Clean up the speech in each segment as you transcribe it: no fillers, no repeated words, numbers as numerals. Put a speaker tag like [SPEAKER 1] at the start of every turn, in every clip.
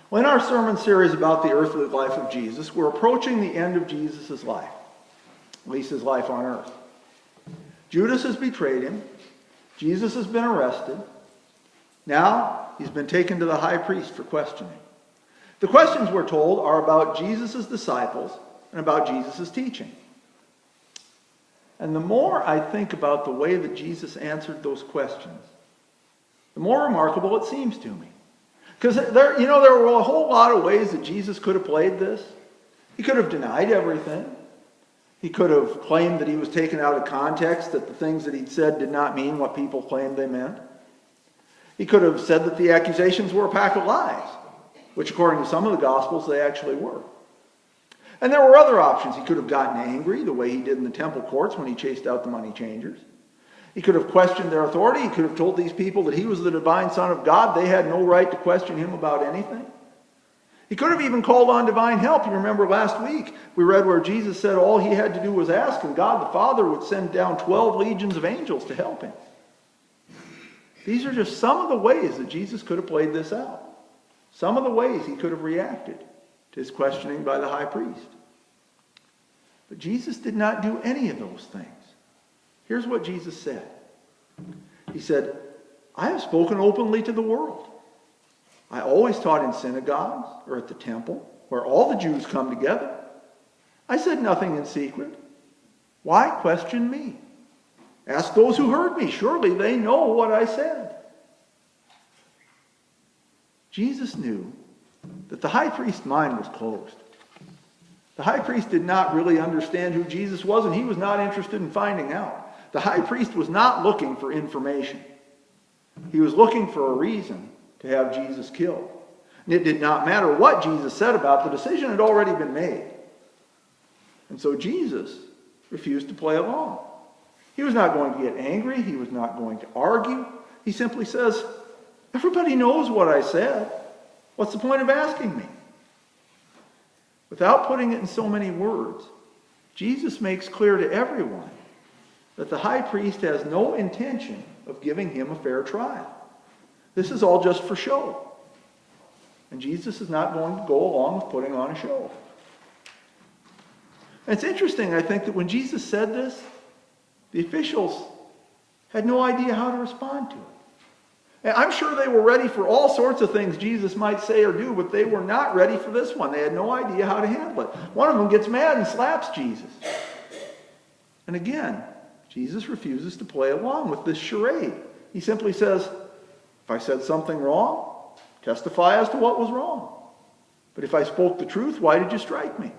[SPEAKER 1] Well, in our sermon series about the earthly life of Jesus, we're approaching the end of Jesus' life, at least his life on earth. Judas has betrayed him. Jesus has been arrested. Now he's been taken to the high priest for questioning. The questions, we're told, are about Jesus' disciples and about Jesus' teaching. And the more I think about the way that Jesus answered those questions, the more remarkable it seems to me. Because there were a whole lot of ways that Jesus could have played this. He could have denied everything. He could have claimed that he was taken out of context, that the things that he'd said did not mean what people claimed they meant. He could have said that the accusations were a pack of lies, which according to some of the Gospels, they actually were. And there were other options. He could have gotten angry, the way he did in the temple courts when he chased out the money changers. He could have questioned their authority. He could have told these people that he was the divine Son of God. They had no right to question him about anything. He could have even called on divine help. You remember last week we read where Jesus said all he had to do was ask, and God the Father would send down 12 legions of angels to help him. These are just some of the ways that Jesus could have played this out. Some of the ways he could have reacted to his questioning by the high priest. But Jesus did not do any of those things. Here's what Jesus said. He said, I have spoken openly to the world. I always taught in synagogues or at the temple, where all the Jews come together. I said nothing in secret. Why question me? Ask those who heard me. Surely they know what I said. Jesus knew that the high priest's mind was closed. The high priest did not really understand who Jesus was, and he was not interested in finding out. The high priest was not looking for information. He was looking for a reason to have Jesus killed. And it did not matter what Jesus said about the decision had already been made. And so Jesus refused to play along. He was not going to get angry. He was not going to argue. He simply says, everybody knows what I said. What's the point of asking me? Without putting it in so many words, Jesus makes clear to everyone that the high priest has no intention of giving him a fair trial. This is all just for show. And Jesus is not going to go along with putting on a show. And it's interesting, I think, that when Jesus said this, the officials had no idea how to respond to it. And I'm sure they were ready for all sorts of things Jesus might say or do, but they were not ready for this one. They had no idea how to handle it. One of them gets mad and slaps Jesus. And again, Jesus refuses to play along with this charade. He simply says, if I said something wrong, testify as to what was wrong. But if I spoke the truth, why did you strike me?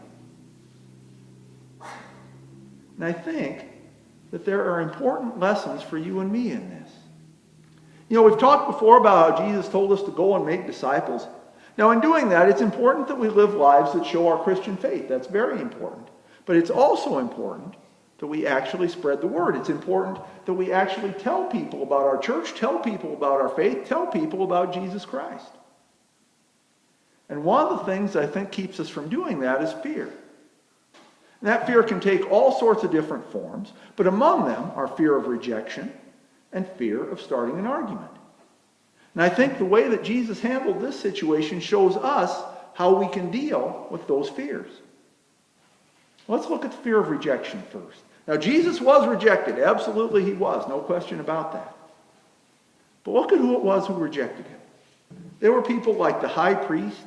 [SPEAKER 1] And I think that there are important lessons for you and me in this. You know, we've talked before about how Jesus told us to go and make disciples. Now, in doing that, it's important that we live lives that show our Christian faith. That's very important. But it's also important that we actually spread the word. It's important that we actually tell people about our church, tell people about our faith, tell people about Jesus Christ. And one of the things I think keeps us from doing that is fear. And that fear can take all sorts of different forms, but among them are fear of rejection and fear of starting an argument. And I think the way that Jesus handled this situation shows us how we can deal with those fears. Let's look at the fear of rejection first. Now, Jesus was rejected. Absolutely he was. No question about that. But look at who it was who rejected him. There were people like the high priest,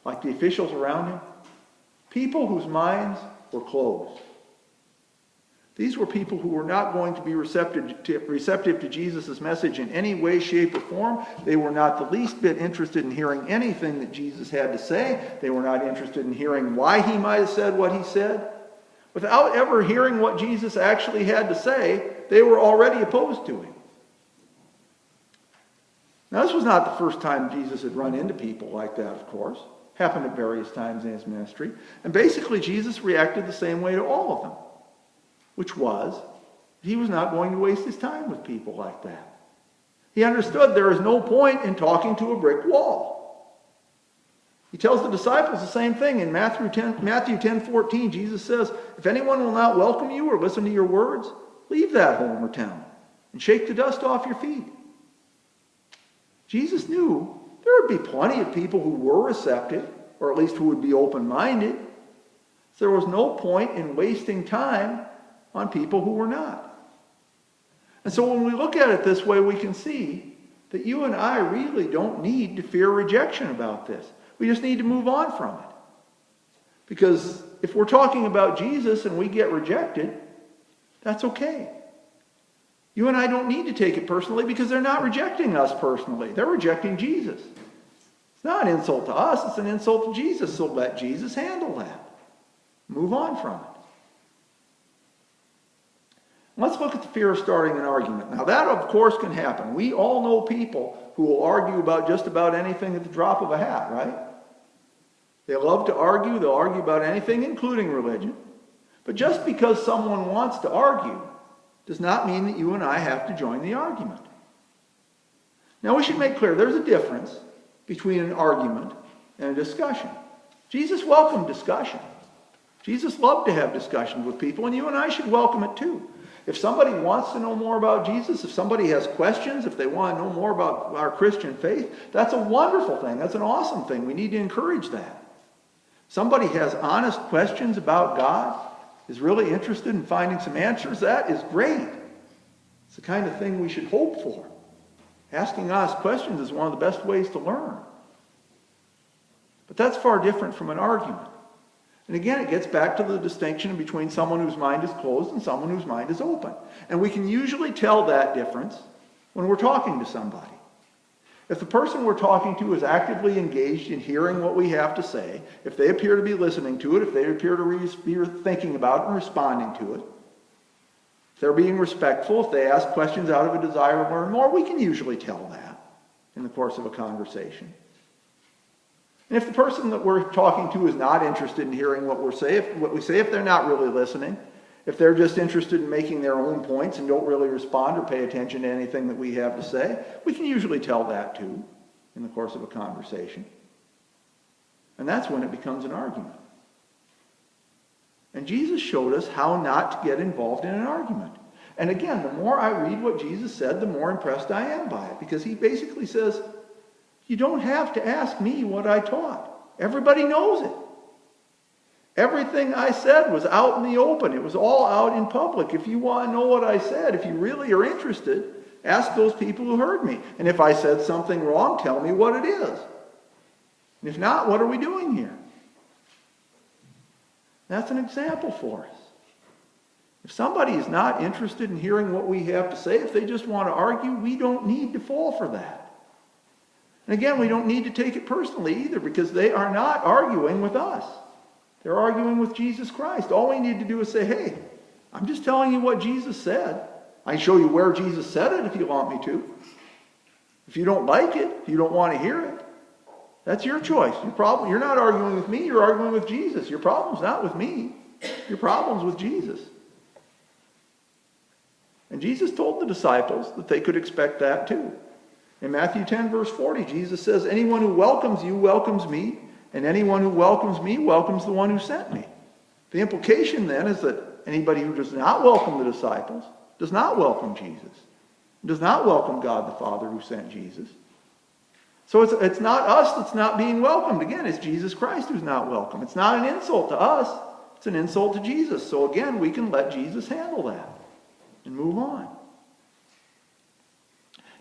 [SPEAKER 1] like the officials around him, people whose minds were closed. These were people who were not going to be receptive to Jesus' message in any way, shape, or form. They were not the least bit interested in hearing anything that Jesus had to say. They were not interested in hearing why he might have said what he said. Without ever hearing what Jesus actually had to say, they were already opposed to him. Now, this was not the first time Jesus had run into people like that, of course. Happened at various times in his ministry. And basically, Jesus reacted the same way to all of them, which was he was not going to waste his time with people like that. He understood there is no point in talking to a brick wall. He tells the disciples the same thing in Matthew 10:14. Jesus says, if anyone will not welcome you or listen to your words, leave that home or town and shake the dust off your feet. Jesus knew There would be plenty of people who were receptive, or at least who would be open-minded. There was no point in wasting time on people who were not. And so when we look at it this way, we can see that you and I really don't need to fear rejection about this. We just need to move on from it. Because if we're talking about Jesus and we get rejected, that's okay. You and I don't need to take it personally because they're not rejecting us personally. They're rejecting Jesus. It's not an insult to us, it's an insult to Jesus. So let Jesus handle that. Move on from it. Let's look at the fear of starting an argument. Now that, of course, can happen. We all know people who will argue about just about anything at the drop of a hat, right? They love to argue. They'll argue about anything, including religion. But just because someone wants to argue does not mean that you and I have to join the argument. Now we should make clear there's a difference between an argument and a discussion. Jesus welcomed discussion. Jesus loved to have discussions with people, and you and I should welcome it too. If somebody wants to know more about Jesus, if somebody has questions, if they want to know more about our Christian faith, that's a wonderful thing. That's an awesome thing. We need to encourage that. Somebody has honest questions about God, is really interested in finding some answers, that is great. It's the kind of thing we should hope for. Asking honest questions is one of the best ways to learn. But that's far different from an argument. And again, it gets back to the distinction between someone whose mind is closed and someone whose mind is open. And we can usually tell that difference when we're talking to somebody. If the person we're talking to is actively engaged in hearing what we have to say, if they appear to be listening to it, if they appear to be thinking about it and responding to it, if they're being respectful, if they ask questions out of a desire to learn more, we can usually tell that in the course of a conversation. And if the person that we're talking to is not interested in hearing what we say, if they're not really listening, if they're just interested in making their own points and don't really respond or pay attention to anything that we have to say, we can usually tell that too in the course of a conversation. And that's when it becomes an argument. And Jesus showed us how not to get involved in an argument. And again, the more I read what Jesus said, the more impressed I am by it. Because he basically says, you don't have to ask me what I taught. Everybody knows it. Everything I said was out in the open. It was all out in public. If you want to know what I said, if you really are interested, ask those people who heard me. And if I said something wrong, tell me what it is. And if not, what are we doing here? That's an example for us. If somebody is not interested in hearing what we have to say, if they just want to argue, we don't need to fall for that. And again, we don't need to take it personally either, because they are not arguing with us. They're arguing with Jesus Christ. All we need to do is say, hey, I'm just telling you what Jesus said. I can show you where Jesus said it if you want me to. If you don't like it, if you don't want to hear it, that's your choice. You're not arguing with me, you're arguing with Jesus. Your problem's not with me. Your problem's with Jesus. And Jesus told the disciples that they could expect that too. In Matthew 10, verse 40, Jesus says, anyone who welcomes you welcomes me, and anyone who welcomes me welcomes the one who sent me. The implication then is that anybody who does not welcome the disciples does not welcome Jesus, does not welcome God the Father who sent Jesus. So it's not us that's not being welcomed. Again, it's Jesus Christ who's not welcome. It's not an insult to us. It's an insult to Jesus. So again, we can let Jesus handle that and move on.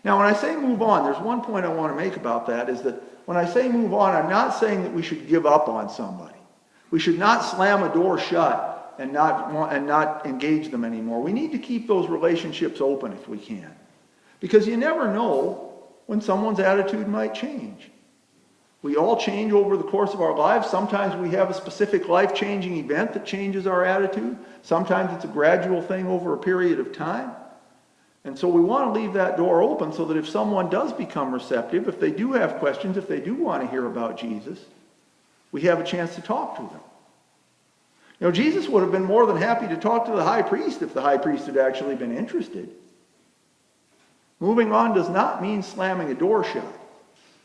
[SPEAKER 1] Now, when I say move on, there's one point I want to make about that, is that when I say move on, I'm not saying that we should give up on somebody. We should not slam a door shut and not engage them anymore. We need to keep those relationships open if we can. Because you never know when someone's attitude might change. We all change over the course of our lives. Sometimes we have a specific life-changing event that changes our attitude. Sometimes it's a gradual thing over a period of time. And so we want to leave that door open so that if someone does become receptive, if they do have questions, if they do want to hear about Jesus, we have a chance to talk to them. You know, Jesus would have been more than happy to talk to the high priest if the high priest had actually been interested. Moving on does not mean slamming a door shut.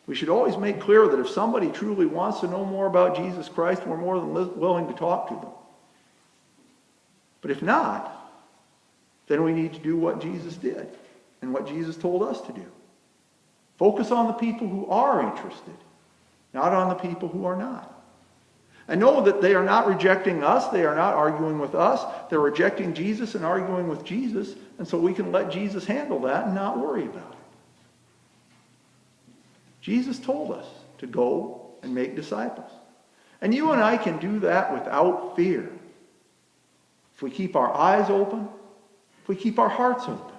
[SPEAKER 1] We should always make clear that if somebody truly wants to know more about Jesus Christ, we're more than willing to talk to them. But if not, then we need to do what Jesus did and what Jesus told us to do. Focus on the people who are interested, not on the people who are not. And know that they are not rejecting us. They are not arguing with us. They're rejecting Jesus and arguing with Jesus. And so we can let Jesus handle that and not worry about it. Jesus told us to go and make disciples. And you and I can do that without fear. If we keep our eyes open, if we keep our hearts open,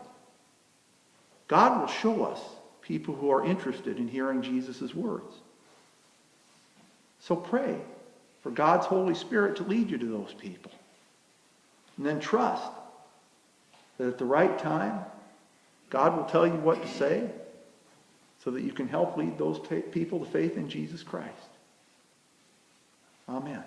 [SPEAKER 1] God will show us people who are interested in hearing Jesus' words. So pray for God's Holy Spirit to lead you to those people. And then trust that at the right time, God will tell you what to say so that you can help lead those people to faith in Jesus Christ. Amen.